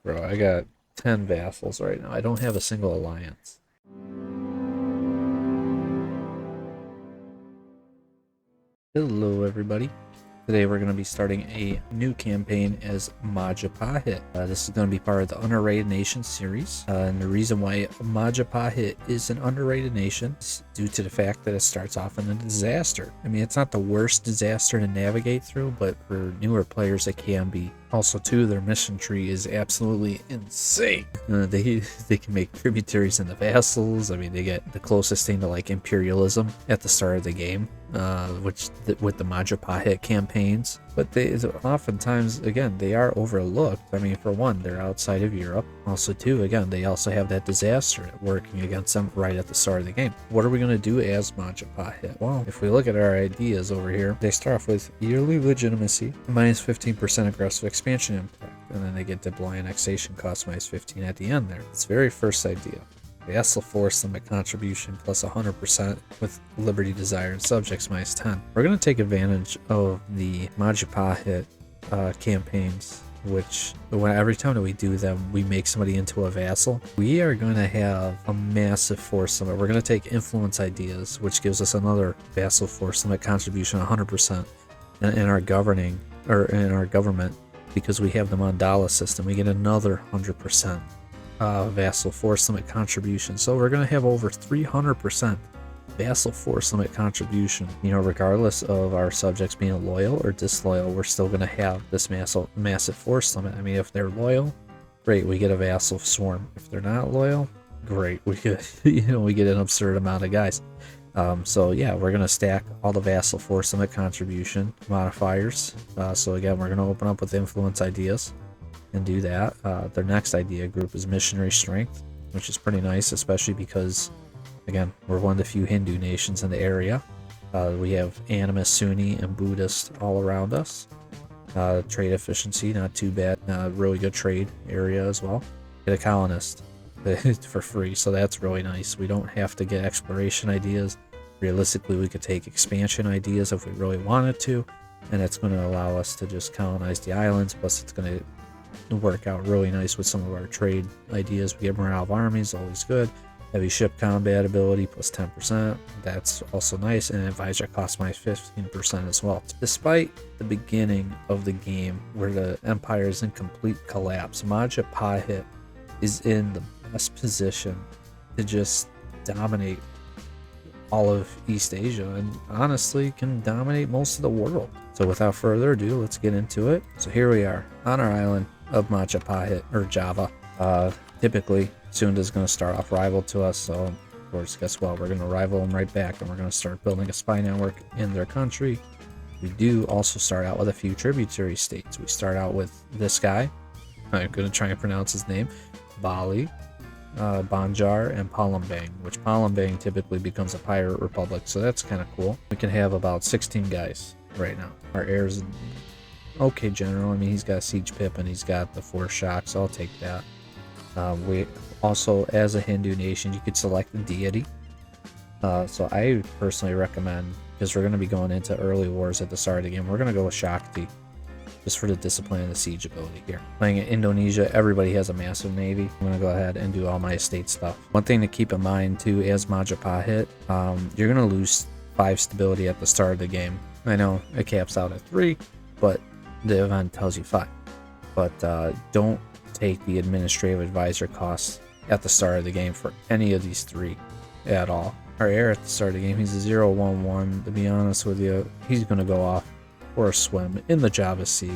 Bro, I got 10 vassals right now. I don't have a single alliance. Hello, everybody. Today we're going to be starting a new campaign as Majapahit. This is going to be part of the Underrated Nation series. And the reason why Majapahit is an underrated nation is due to the fact that it starts off in a disaster. I mean, it's not the worst disaster to navigate through, but for newer players it can be. Also, too, their mission tree is absolutely insane. They can make tributaries into vassals. I mean, they get the closest thing to like imperialism at the start of the game, with the Majapahit campaigns. But they oftentimes, again, they are overlooked. I mean, for one, they're outside of Europe. Also, two, again, they also have that disaster working against them right at the start of the game. What are we going to do as Majapahit? Well, if we look at our ideas over here, they start off with yearly legitimacy, minus 15% aggressive expansion impact, and then they get deploy annexation cost minus 15 at the end there. It's the very first idea. Vassal force limit contribution plus 100% with liberty, desire, and subjects minus 10. We're going to take advantage of the Majapahit campaigns, which every time that we do them, we make somebody into a vassal. We are going to have a massive force limit. We're going to take influence ideas, which gives us another vassal force limit contribution 100% in our governing, or in our government, because we have the mandala system. We get another 100%. Vassal force limit contribution. So we're going to have over 300% vassal force limit contribution. You know, regardless of our subjects being loyal or disloyal, we're still going to have this massive force limit. I mean, if they're loyal, great, we get a vassal swarm. If they're not loyal, great, we get we get an absurd amount of guys. So yeah, we're going to stack all the vassal force limit contribution modifiers. So again, we're going to open up with influence ideas and do that. Their next idea group is missionary strength, which is pretty nice, especially because, again, we're one of the few Hindu nations in the area. We have animist, Sunni, and Buddhist all around us. Trade efficiency, not too bad. Really good trade area as well. Get a colonist for free, so that's really nice. We don't have to get exploration ideas. Realistically, we could take expansion ideas if we really wanted to, and it's going to allow us to just colonize the islands, plus it's going to work out really nice with some of our trade ideas. We get morale of armies, always good. Heavy ship combat ability plus 10%, that's also nice, and advisor cost minus 15% as well. Despite the beginning of the game where the empire is in complete collapse, Majapahit is in the best position to just dominate all of East Asia, and honestly can dominate most of the world. So without further ado, let's get into it. So here we are on our island of Majapahit, or Java. Typically, Sunda is going to start off rival to us, so of course, guess what? We're going to rival them right back, and we're going to start building a spy network in their country. We do also start out with a few tributary states. We start out with this guy. I'm going to try and pronounce his name. Bali, Banjar, and Palembang, which Palembang typically becomes a pirate republic, so that's kind of cool. We can have about 16 guys right now. Our heir's okay general. I mean, he's got siege pip and he's got the 4 shocks, so I'll take that. We also, as a Hindu nation, you could select a deity. So I personally recommend, because we're going to be going into early wars at the start of the game, we're going to go with Shakti, just for the discipline and the siege ability here. Playing in Indonesia, everybody has a massive navy. I'm going to go ahead and do all my estate stuff. One thing to keep in mind too, as Majapahit, you're going to lose 5 stability at the start of the game. I know it caps out at 3, but the event tells you 5. But don't take the administrative advisor costs at the start of the game for any of these 3 at all. Our heir at the start of the game, he's a 011. To be honest with you, he's going to go off for a swim in the Java Sea.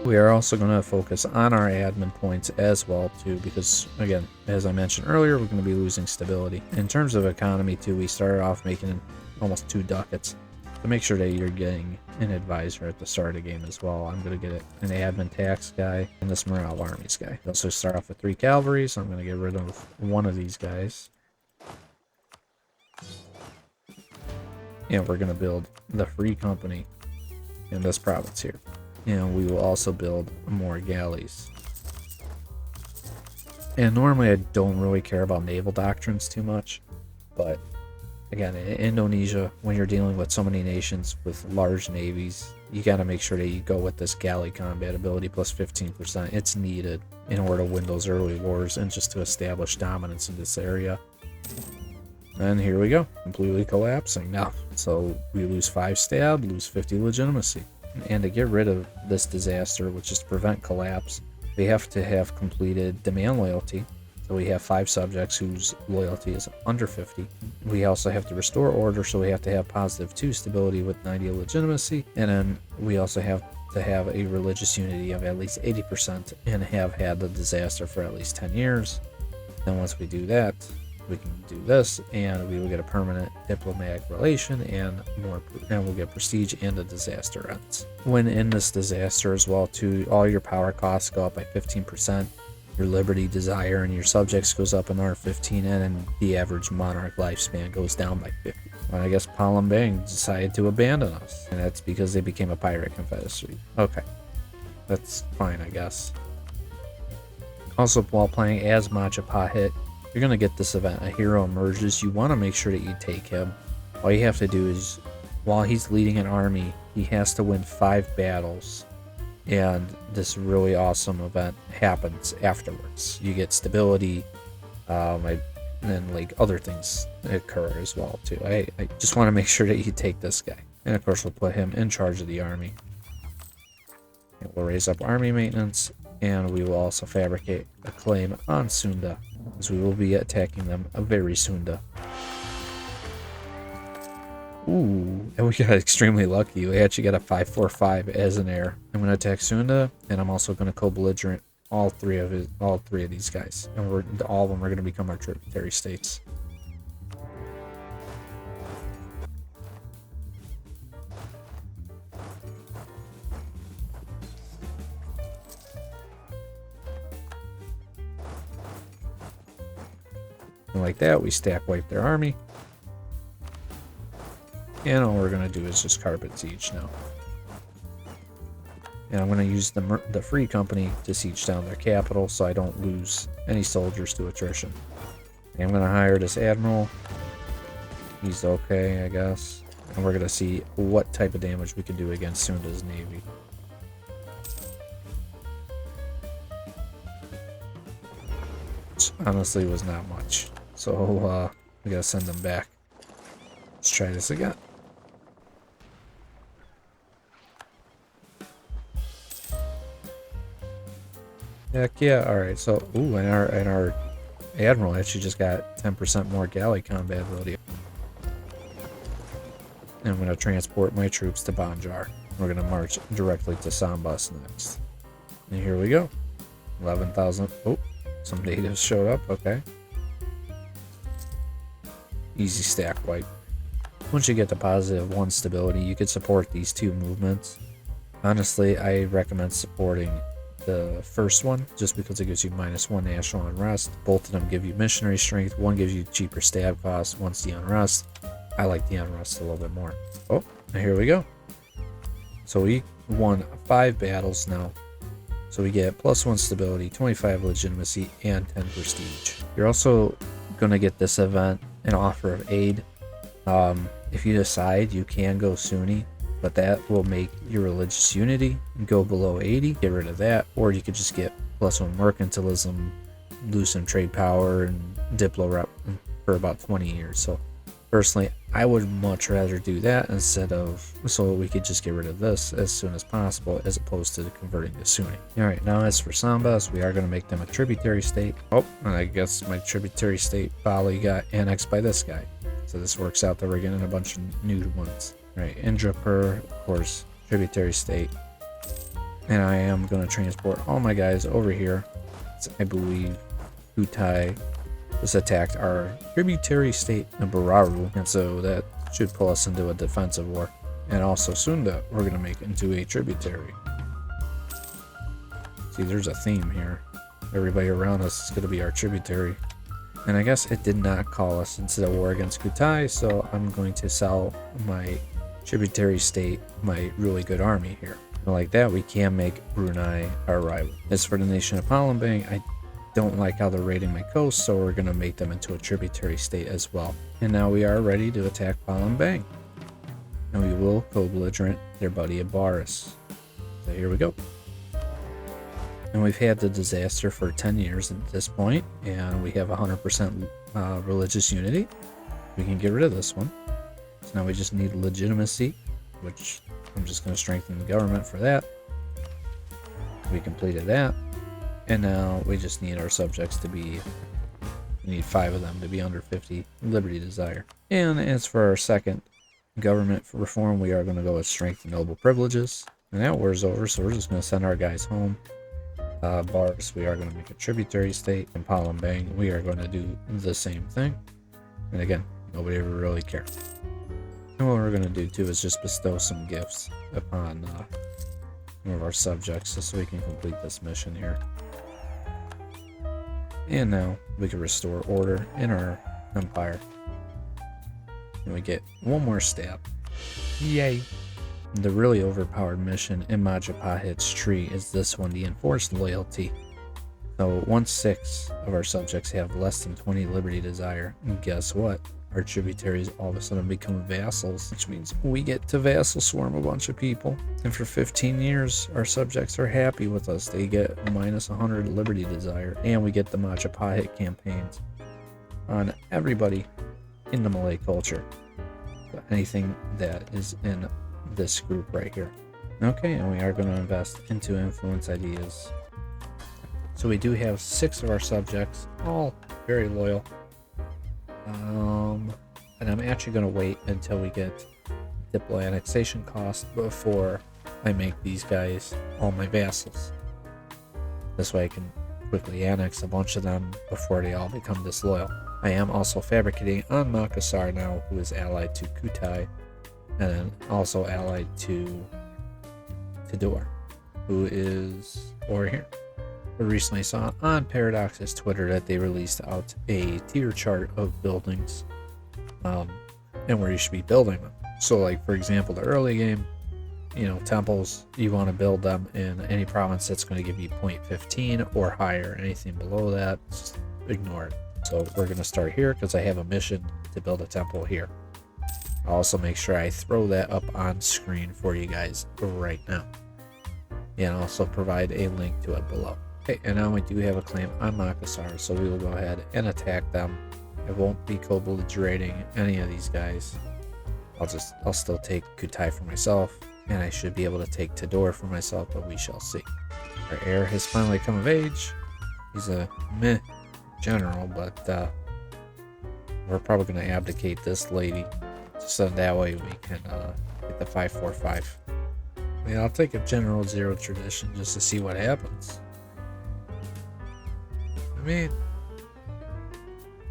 We are also going to focus on our admin points as well too, because again, as I mentioned earlier, we're going to be losing stability. In terms of economy too, we started off making almost 2 ducats. So make sure that you're getting an advisor at the start of the game as well. I'm going to get an admin tax guy and this morale armies guy. We also start off with 3 cavalry, so I'm going to get rid of one of these guys. And we're going to build the free company in this province here. And we will also build more galleys. And normally I don't really care about naval doctrines too much, but again, in Indonesia, when you're dealing with so many nations with large navies, you got to make sure that you go with this galley combat ability plus 15%. It's needed in order to win those early wars and just to establish dominance in this area. And here we go, completely collapsing now. So we lose 5 stab, lose 50 legitimacy. And to get rid of this disaster, which is to prevent collapse, we have to have completed demand loyalty. So we have 5 subjects whose loyalty is under 50. We also have to restore order, so we have to have positive 2 stability with 90 legitimacy. And then we also have to have a religious unity of at least 80% and have had the disaster for at least 10 years. Then once we do that, we can do this, and we will get a permanent diplomatic relation and we'll get prestige, and the disaster ends. When in this disaster as well too, all your power costs go up by 15%. Your liberty, desire, and your subjects goes up another 15, and then the average monarch lifespan goes down by 50. Well, I guess Palembang decided to abandon us, and that's because they became a pirate confederacy. Okay, that's fine, I guess. Also, while playing as Majapahit, you're going to get this event. A hero emerges. You want to make sure that you take him. All you have to do is, while he's leading an army, he has to win 5 battles. And this really awesome event happens afterwards. You get stability, and then like other things occur as well too. I just want to make sure that you take this guy. And of course we'll put him in charge of the army. And we'll raise up army maintenance, and we will also fabricate a claim on Sunda, as we will be attacking them very soon. Ooh, and we got extremely lucky. We actually got a 545 as an heir. I'm going to attack Sunda, and I'm also going to co-belligerent all three of these guys, and all of them are going to become our tributary states. And like that, we stack wipe their army. And all we're going to do is just carpet siege now. And I'm going to use the Free Company to siege down their capital so I don't lose any soldiers to attrition. And I'm going to hire this admiral. He's okay, I guess. And we're going to see what type of damage we can do against Sunda's navy. Which honestly was not much. So we got to send them back. Let's try this again. Heck yeah, alright, so, ooh, and our admiral actually just got 10% more galley combat ability. And I'm going to transport my troops to Banjar. We're going to march directly to Sambas next. And here we go. 11,000, oh, some natives showed up, okay. Easy stack wipe. Once you get to positive 1 stability, you can support these 2 movements. Honestly, I recommend supporting the first one just because it gives you -1 national unrest. Both of them give you missionary strength. One gives you cheaper stab cost. One's the unrest. I like the unrest a little bit more. Oh, and here we go. So we won 5 battles now. So we get +1 stability, 25 legitimacy, and 10 prestige. You're also going to get this event an offer of aid. If you decide, you can go Sunni, but that will make your religious unity go below 80. Get rid of that, or you could just get +1 mercantilism, loosen trade power, and diplo rep for about 20 years. So personally, I would much rather do that instead of, so we could just get rid of this as soon as possible, as opposed to converting to Sunni. Alright, now as for Sambas, we are going to make them a tributary state. Oh, and I guess my tributary state Bali got annexed by this guy. So this works out that we're getting a bunch of new ones. Right, Indrapur, of course, tributary state. And I am going to transport all my guys over here. I believe Kutai just attacked our tributary state in Bararu, and so that should pull us into a defensive war. And also Sunda, we're going to make into a tributary. See, there's a theme here. Everybody around us is going to be our tributary. And I guess it did not call us into the war against Kutai, so I'm going to sell my tributary state my really good army here. And like that, we can make Brunei our rival. As for the nation of Palembang, I don't like how they're raiding my coast, so we're going to make them into a tributary state as well. And now we are ready to attack Palembang. And we will co-belligerent their buddy Abaris. So here we go. And we've had the disaster for 10 years at this point, and we have 100% religious unity. We can get rid of this one. So now we just need legitimacy, which I'm just going to strengthen the government for that. We completed that. And now we just need our subjects to be, we need 5 of them to be under 50 liberty desire. And as for our second government reform, we are going to go with strength and noble privileges. And that war's over, so we're just going to send our guys home. Bars, we are going to make a tributary state. And Palembang, we are going to do the same thing. And again, nobody ever really cares. And what we're going to do too is just bestow some gifts upon some of our subjects just so we can complete this mission here. And now we can restore order in our empire. And we get one more step. Yay! The really overpowered mission in Majapahit's tree is this one, the enforced loyalty. So 1/6 of our subjects have less than 20 liberty desire. And guess what? Our tributaries all of a sudden become vassals, which means we get to vassal swarm a bunch of people. And for 15 years, our subjects are happy with us. They get minus 100 liberty desire, and we get the Majapahit campaigns on everybody in the Malay culture. So anything that is in this group right here. Okay, and we are going to invest into influence ideas. So we do have 6 of our subjects, all very loyal. And I'm actually going to wait until we get diplo annexation cost before I make these guys all my vassals. This way I can quickly annex a bunch of them before they all become disloyal. I am also fabricating on Makassar now, who is allied to Kutai, and then also allied to Tidore, who is over here. I recently saw on Paradox's Twitter that they released out a tier chart of buildings and where you should be building them. So like, for example, the early game, you know, temples, you want to build them in any province that's going to give you 0.15 or higher. Anything below that, just ignore it. So we're going to start here because I have a mission to build a temple here. I'll also make sure I throw that up on screen for you guys right now, and also provide a link to it below. Okay, and now we do have a claim on Makassar, so we will go ahead and attack them. I won't be co-belligerating any of these guys. I'll still take Kutai for myself, and I should be able to take Tidore for myself, but we shall see. Our heir has finally come of age. He's a meh general, but we're probably going to abdicate this lady, so that way we can get the 545. I mean, I'll take a general 0 tradition just to see what happens. I mean,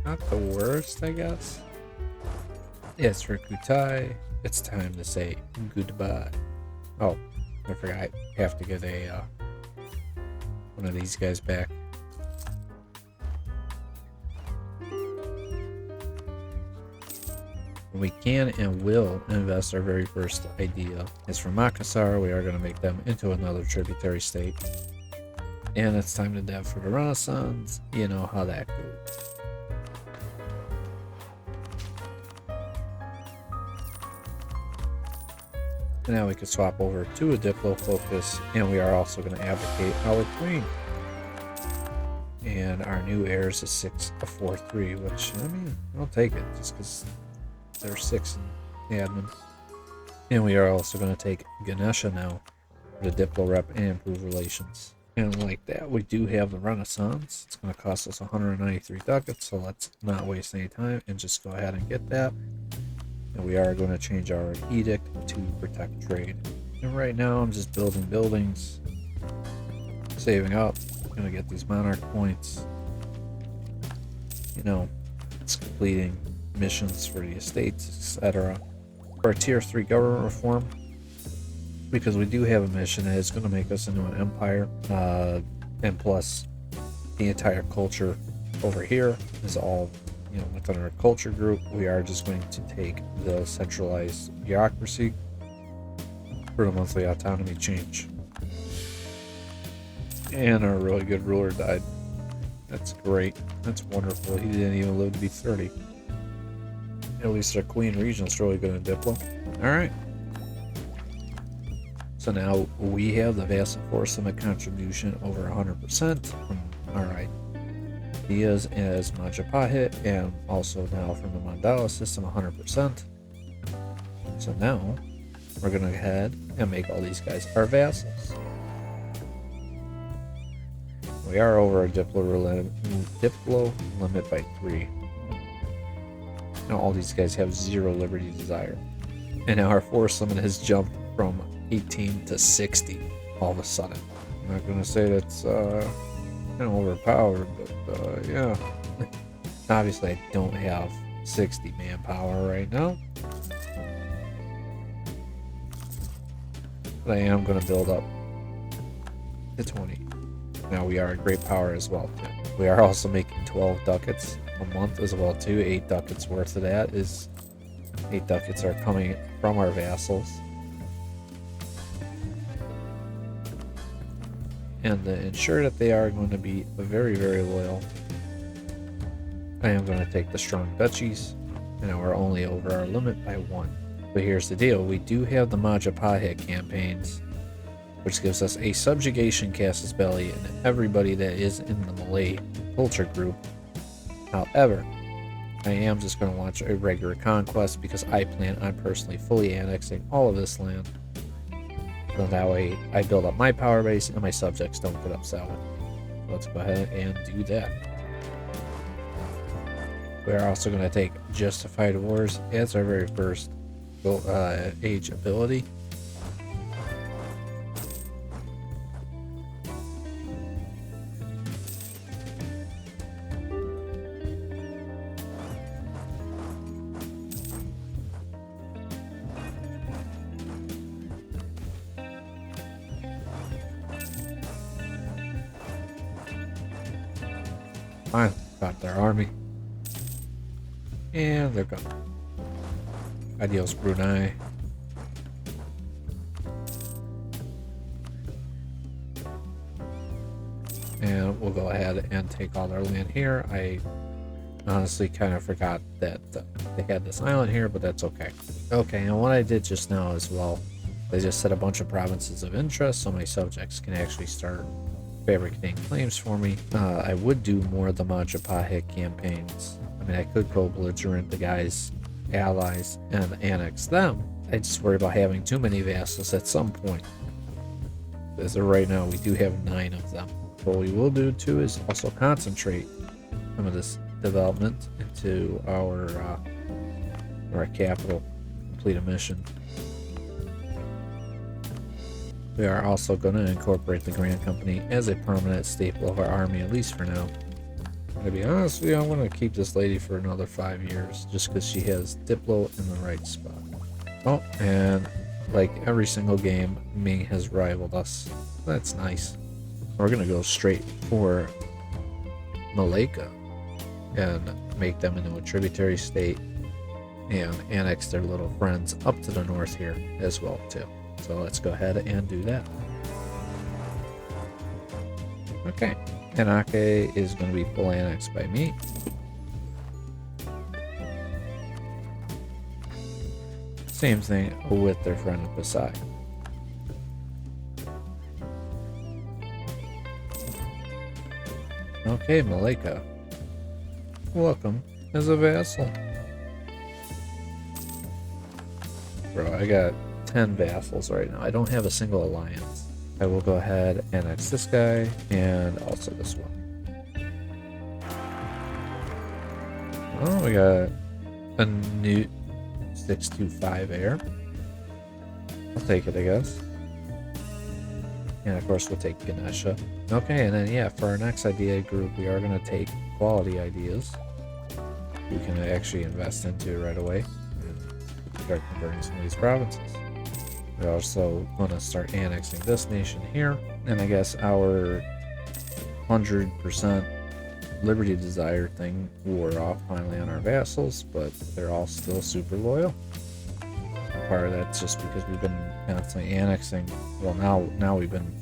not the worst, I guess. Yes, for Kutai, it's time to say goodbye. Oh, I forgot. I have to get a one of these guys back. We can and will invest our very first idea. As for Makassar, we are going to make them into another tributary state. And it's time to dev for the Renaissance. You know how that goes. And now we can swap over to a Diplo focus, and we are also going to abdicate our queen. And our new heir is a 6-4-3, which, I mean, I'll take it just because they're 6 in the admin. And we are also going to take Ganesha now for the Diplo rep and improve relations. And like that, we do have the Renaissance. It's going to cost us 193 ducats, so let's not waste any time and just go ahead and get that. And we are going to change our edict to protect trade. And right now I'm just building buildings, saving up. I'm going to get these monarch points. You know, it's completing missions for the estates, etc. For our tier 3 government reform, because we do have a mission that is going to make us into an empire, and plus the entire culture over here is all, you know, within our culture group. We are just going to take the centralized bureaucracy for the monthly autonomy change. And our really good ruler died. That's great. That's wonderful. He didn't even live to be 30. At least our Queen Regent's really good in Diplo. Alright. So now we have the Vassal Force Summit contribution over 100% from our ideas as Majapahit, and also now from the Mandala system 100%. So now we're going to go ahead and make all these guys our vassals. We are over our Diplo limit by 3. Now all these guys have 0 liberty desire. And now our force limit has jumped from 18 to 60 all of a sudden. I'm not going to say that's kind of overpowered, but yeah. Obviously I don't have 60 manpower right now. But I am going to build up to 20. Now we are a great power as well too. We are also making 12 ducats a month as well too. 8 ducats worth of that is 8 ducats are coming from our vassals. And to ensure that they are going to be very, very loyal, I am going to take the strong duchies, and we're only over our limit by 1. But here's the deal, we do have the Majapahit campaigns, which gives us a subjugation casus belli and everybody that is in the Malay culture group. However, I am just going to launch a regular conquest because I plan on personally fully annexing all of this land. So that way I build up my power base and my subjects don't get upset with me. Let's go ahead and do that. We are also going to take Justified Wars as our very first age ability. Fine, got their army. And they're gone. Adios, Brunei. And we'll go ahead and take all their land here. I honestly kind of forgot that they had this island here, but that's okay. Okay, and what I did just now as well, they just set a bunch of provinces of interest so my subjects can actually start fabricating claims for me. I would do more of the Majapahit campaigns. I mean, I could go belligerent the guys' allies and annex them. I just worry about having too many vassals at some point. As of right now, we do have 9 of them. What we will do too is also concentrate some of this development into our capital, complete a mission. We are also going to incorporate the Grand Company as a permanent staple of our army, at least for now. To be honest with you, I want to keep this lady for another 5 years, just because she has Diplo in the right spot. Oh, and like every single game, Ming has rivaled us. That's nice. We're going to go straight for Malacca and make them into a tributary state and annex their little friends up to the north here as well too. So let's go ahead and do that. Okay, Tanake is going to be full annexed by me. Same thing with their friend Pasai. Okay, Malacca. Welcome as a vassal. Bro, I got 10 vassals right now. I don't have a single alliance. I will go ahead and annex this guy and also this one. Oh, we got a new 625 air. I'll take it, I guess. And of course, we'll take Ganesha. Okay, and then yeah, for our next idea group, we are going to take quality ideas we can actually invest into right away and start converting some of these provinces. We're also going to start annexing this nation here, and I guess our 100% liberty desire thing wore off finally on our vassals, but they're all still super loyal. Part of that's just because we've been constantly annexing. Well, now we've been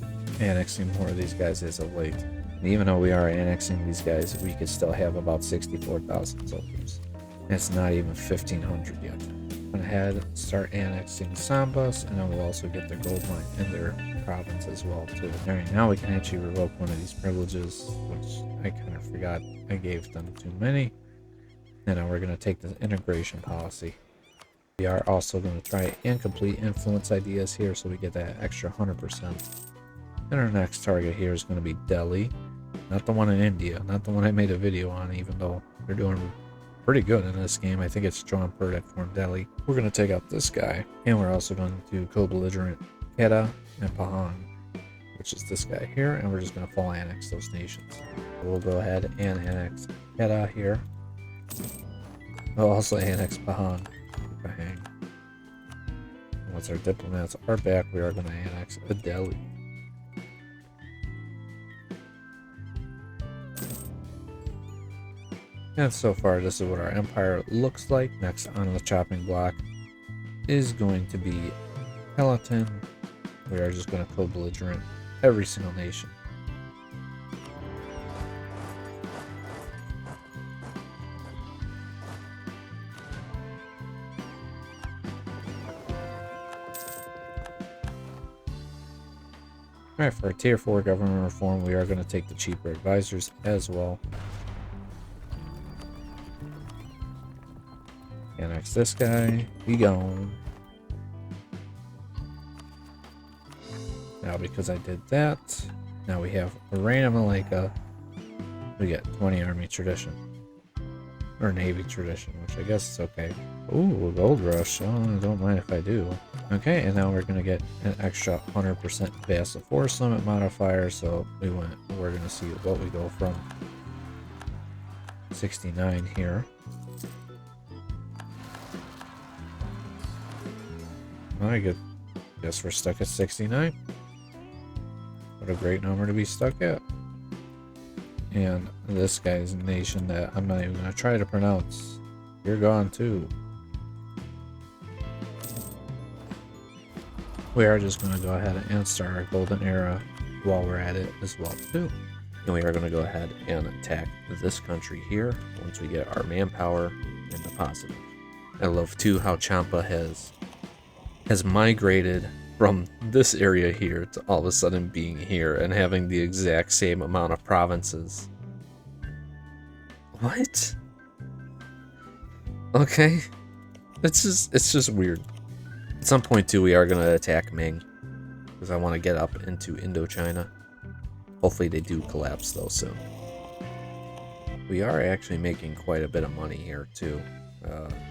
annexing more of these guys as of late. And even though we are annexing these guys, we could still have about 64,000 soldiers. It's not even 1,500 yet. I'm gonna head start annexing Sambas, and then we'll also get their gold mine in their province as well too. Alright, now we can actually revoke one of these privileges, which I kind of forgot I gave them too many. And now we're gonna take the integration policy. We are also going to try and complete influence ideas here, so we get that extra 100%. And our next target here is going to be Delhi, not the one in India, not the one I made a video on, even though they're doing pretty good in this game. I think it's John Purdick from Delhi. We're going to take out this guy, and we're also going to co-belligerent Kedah and Pahang, which is this guy here, and we're just going to full annex those nations. We'll go ahead and annex Kedah here. We'll also annex Pahang. Once our diplomats are back, we are going to annex Delhi. And so far, this is what our empire looks like. Next on the chopping block is going to be Peloton. We are just going to co-belligerent every single nation. Alright, for our tier 4 government reform, we are going to take the cheaper advisors as well. Annex this guy. Be gone. Now, because I did that, now we have Reina Malika. We get 20 army tradition. Or navy tradition, which I guess is okay. Ooh, a gold rush. Oh, I don't mind if I do. Okay, and now we're going to get an extra 100% vassal force limit modifier, so we're going to see what we go from 69 here. I guess we're stuck at 69. What a great number to be stuck at. And this guy's nation that I'm not even going to try to pronounce. You're gone too. We are just going to go ahead and start our golden era while we're at it as well too. And we are going to go ahead and attack this country here once we get our manpower in the positive. I love too how Champa has migrated from this area here to all of a sudden being here and having the exact same amount of provinces. What? Okay. It's just weird. At some point too, we are going to attack Ming, because I want to get up into Indochina. Hopefully they do collapse though soon. We are actually making quite a bit of money here too.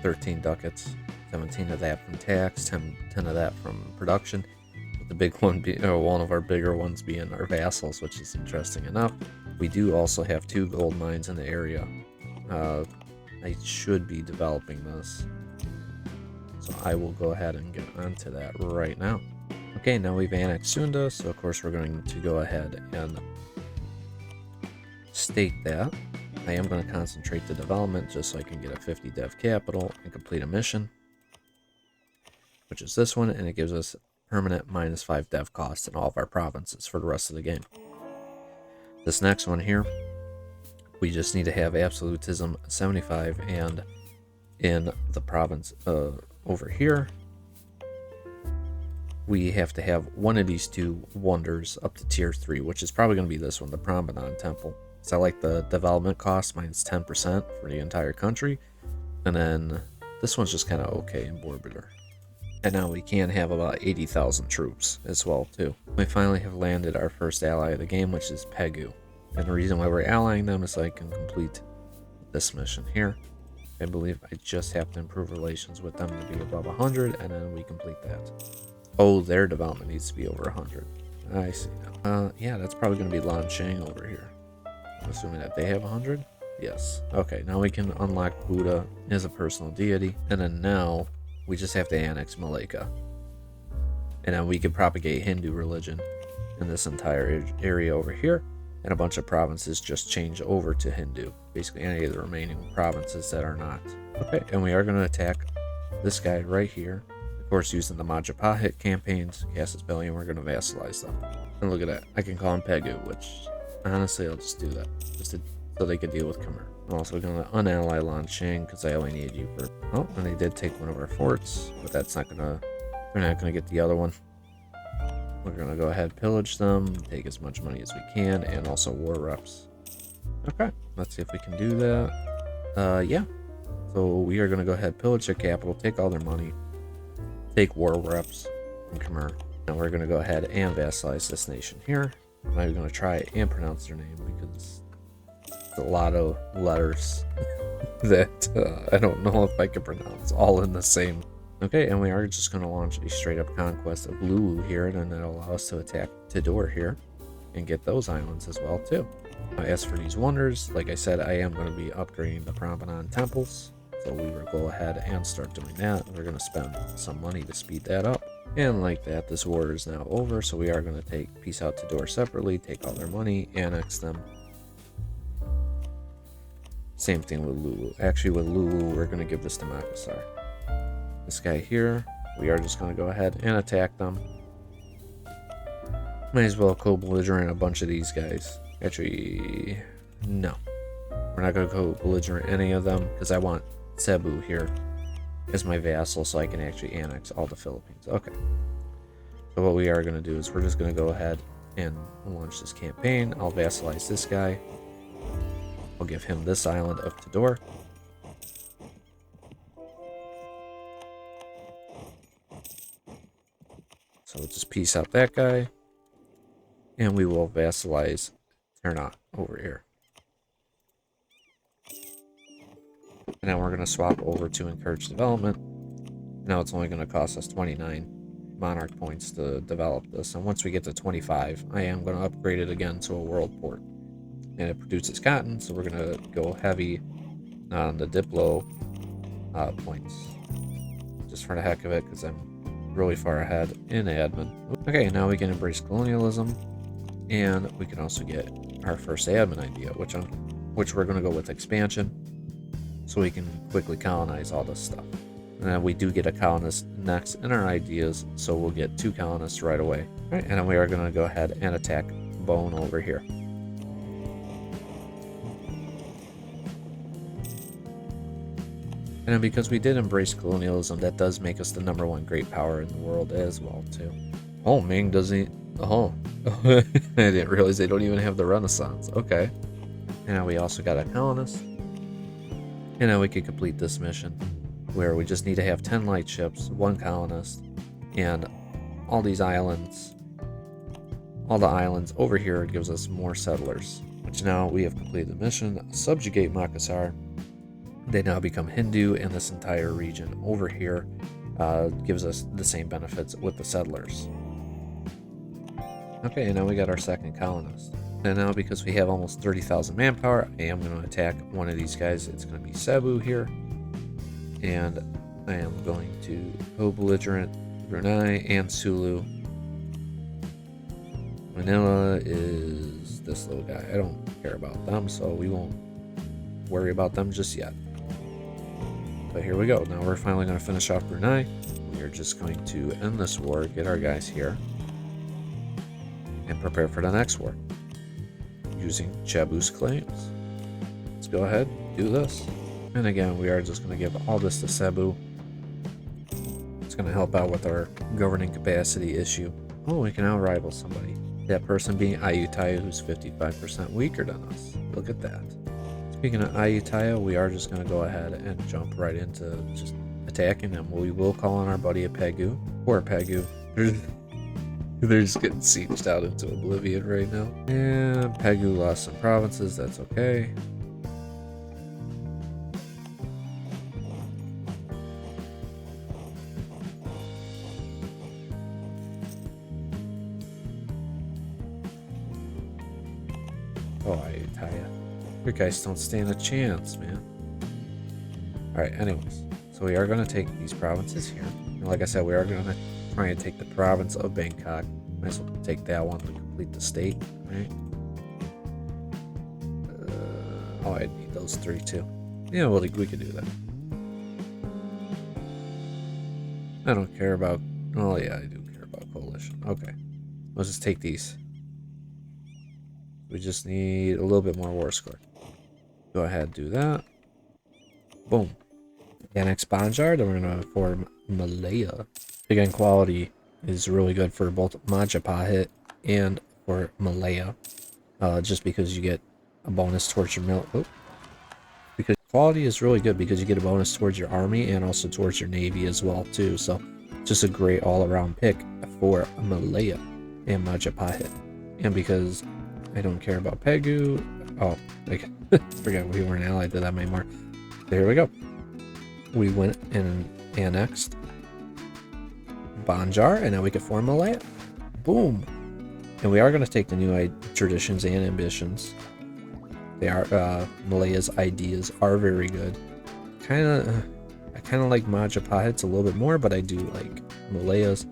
13 ducats, 17 of that from tax, 10 of that from production. The big one being, one of our bigger ones being our vassals, which is interesting enough. We do also have 2 gold mines in the area. I should be developing this, so I will go ahead and get onto that right now. Okay, now we've annexed Sunda, so of course we're going to go ahead and state that. I am going to concentrate the development just so I can get a 50 dev capital and complete a mission, which is this one, and it gives us permanent -5 dev cost in all of our provinces for the rest of the game. This next one here, we just need to have absolutism 75, and in the province over here, we have to have one of these 2 wonders up to tier 3, which is probably going to be this one, the Prambanan Temple. So I like the development cost -10% for the entire country, and then this one's just kind of okay in Borbitor. And now we can have about 80,000 troops as well too. We finally have landed our first ally of the game, which is Pegu. And the reason why we're allying them is so I can complete this mission here. I believe I just have to improve relations with them to be above 100, and then we complete that. Oh, their development needs to be over 100. I see now. Yeah, that's probably going to be Lansheng over here. I'm assuming that they have 100? Yes. Okay, now we can unlock Buddha as a personal deity, and then now we just have to annex Malacca. And then we can propagate Hindu religion in this entire area over here, and a bunch of provinces just change over to Hindu. Basically any of the remaining provinces that are not. Okay, and we are going to attack this guy right here. Of course, using the Majapahit campaigns, Casus Belli, and we're going to vassalize them. And look at that, I can call him Pegu, which Honestly, I'll just do that. So they could deal with Khmer. I'm also going to unally Lanqing because I only need you for... Oh, and they did take one of our forts, but that's not going to... We're not going to get the other one. We're going to go ahead and pillage them, take as much money as we can, and also war reps. Okay, let's see if we can do that. Yeah. So we are going to go ahead and pillage their capital, take all their money, take war reps from Khmer. Now we're going to go ahead and vassalize this nation here. I'm not even going to try and pronounce their name because it's a lot of letters that I don't know if I can pronounce all in the same. Okay, and we are just going to launch a straight up conquest of Lulu here, and that'll allow us to attack Tidor here and get those islands as well too. As for these wonders, like I said, I am going to be upgrading the Prambanan temples, so we will go ahead and start doing that. We're going to spend some money to speed that up. And like that, this war is now over, so we are going to take peace out Tidor separately, take all their money, annex them. Same thing with Lulu. Actually, with Lulu, we're going to give this to Makassar. This guy here, we are just going to go ahead and attack them. Might as well co-belligerent a bunch of these guys. Actually, no. We're not going to co-belligerent any of them because I want Cebu here as my vassal so I can actually annex all the Philippines. Okay. So what we are going to do is we're just going to go ahead and launch this campaign. I'll vassalize this guy. I'll give him this island of Tidor. So we'll just peace out that guy. And we will vassalize Ternate over here. And now we're going to swap over to encourage development. Now it's only going to cost us 29 monarch points to develop this. And once we get to 25, I am going to upgrade it again to a world port. And it produces cotton, so we're going to go heavy on the Diplo points. Just for the heck of it, because I'm really far ahead in admin. Okay, now we can embrace colonialism. And we can also get our first admin idea, which we're going to go with expansion. So we can quickly colonize all this stuff. And then we do get a colonist next in our ideas, so we'll get 2 colonists right away. All right, and then we are going to go ahead and attack Bone over here. And because we did embrace colonialism, that does make us the #1 great power in the world as well, too. Oh, Ming doesn't... Oh, I didn't realize they don't even have the Renaissance. Okay. And now we also got a colonist. And now we can complete this mission, where we just need to have 10 light ships, 1 colonist, and all these islands, all the islands over here gives us more settlers. Which now we have completed the mission, subjugate Makassar. They now become Hindu, and this entire region over here gives us the same benefits with the settlers. Okay, and now we got our second colonist. And now because we have almost 30,000 manpower, I am going to attack one of these guys. It's going to be Cebu here. And I am going to co-belligerent Brunei and Sulu. Manila is this little guy. I don't care about them, so we won't worry about them just yet. But here we go. Now we're finally going to finish off Brunei. We are just going to end this war, get our guys here, and prepare for the next war using Cebu's claims. Let's go ahead, do this. And again, we are just going to give all this to Cebu. It's going to help out with our governing capacity issue. Oh, we can now rival somebody. That person being Ayutthaya, who's 55% weaker than us. Look at that. Speaking of Ayutthaya, we are just going to go ahead and jump right into just attacking them. We will call on our buddy at Pegu. Poor Pegu. They're just getting sieged out into oblivion right now. And Pegu lost some provinces, that's okay. Oh, Ayutthaya. You guys don't stand a chance, man. Alright, anyways. So we are going to take these provinces here. And like I said, we are going to try and take the province of Bangkok. Might as well take that one to complete the state, right? Oh, I need those 3 too. Yeah, well, we could do that. I don't care about... Oh, yeah, I do care about coalition. Okay. Let's just take these. We just need a little bit more war score. Go ahead and do that. Boom. Annex Banjar, then we're going to form Malaya. Again, quality is really good for both Majapahit and for Malaya. Just because you get a bonus towards your because quality is really good because you get a bonus towards your army and also towards your navy as well too. So just a great all-around pick for Malaya and Majapahit. And because I don't care about Pegu, like forget we weren't allied to them anymore. There we go. We went and annexed Banjar, and now we can form Malaya. Boom. And we are going to take the new traditions and ambitions. They are Malaya's ideas are very good. I kind of like Majapahit's a little bit more, but I do like Malaya's.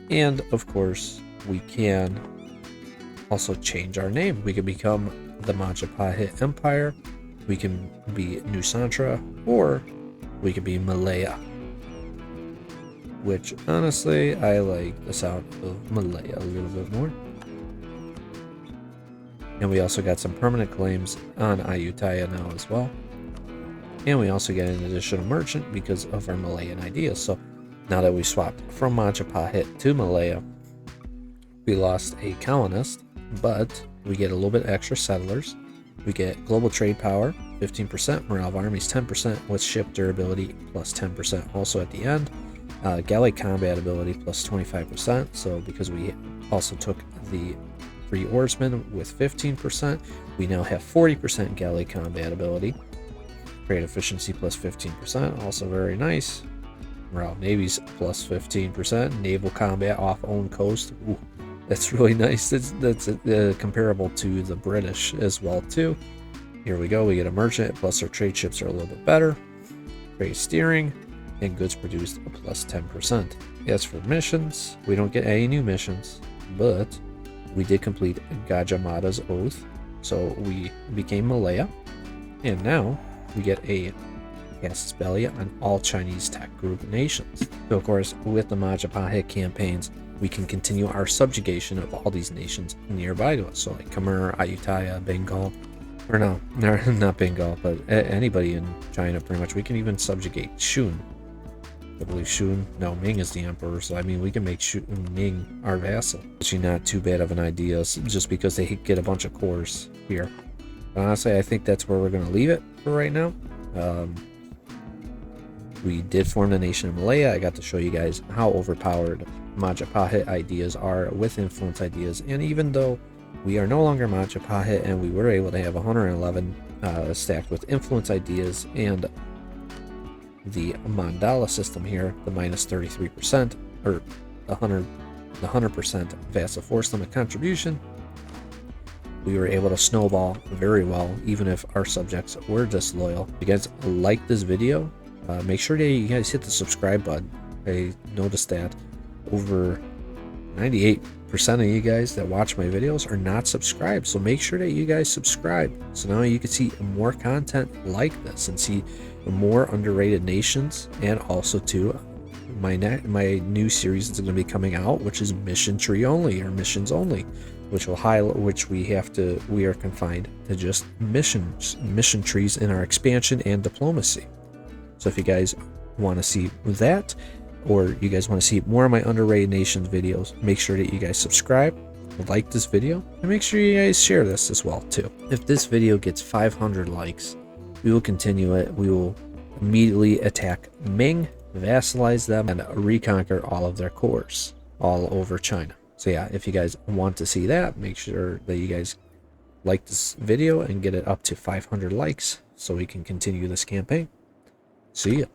And of course, we can also change our name. We can become the Majapahit Empire. We can be Nusantara, or we could be Malaya. Which honestly, I like the sound of Malaya a little bit more. And we also got some permanent claims on Ayutthaya now as well. And we also get an additional merchant because of our Malayan ideas. So now that we swapped from Majapahit to Malaya, we lost a colonist, but we get a little bit extra settlers. We get global trade power, 15%, morale of armies 10%, with ship durability plus 10% also at the end. Galley combat ability plus 25%. So because we also took the 3 oarsmen with 15%, we now have 40% galley combat ability. Trade efficiency plus 15%, also very nice. Morale of navies plus 15%. Naval combat off own coast. Ooh, that's really nice. That's comparable to the British as well too. Here we go. We get a merchant, plus our trade ships are a little bit better. Trade steering and goods produced plus 10%. As for missions, we don't get any new missions, but we did complete Gajamada's oath, so we became Malaya, and now we get a casus belli on all Chinese tech group nations. So of course, with the Majapahit campaigns, we can continue our subjugation of all these nations nearby to us. So like Khmer, Ayutthaya, Bengal, or no, not Bengal, but anybody in China pretty much. We can even subjugate Shun. I believe Ming is the emperor, so I mean we can make Ming our vassal. Actually not too bad of an idea, just because they get a bunch of cores here. But honestly, I think that's where we're going to leave it for right now. We did form the nation of Malaya. I got to show you guys how overpowered Majapahit ideas are with influence ideas, and even though we are no longer Majapahit and we were able to have 111 stacked with influence ideas and the mandala system here, the minus 33% or the 100% vassal force limit contribution, we were able to snowball very well even if our subjects were disloyal. If you guys like this video, make sure that you guys hit the subscribe button. I noticed that over 98% of you guys that watch my videos are not subscribed, so make sure that you guys subscribe so now you can see more content like this and see more underrated nations, and also too my new series that's going to be coming out, which is mission tree only or missions only, which will highlight we are confined to just mission trees in our expansion and diplomacy. So if you guys want to see that, or you guys want to see more of my underrated nations videos, make sure that you guys subscribe, like this video, and make sure you guys share this as well too. If this video gets 500 likes, we will continue it. We will immediately attack Ming, vassalize them, and reconquer all of their cores all over China. So yeah, if you guys want to see that, make sure that you guys like this video and get it up to 500 likes so we can continue this campaign. See ya.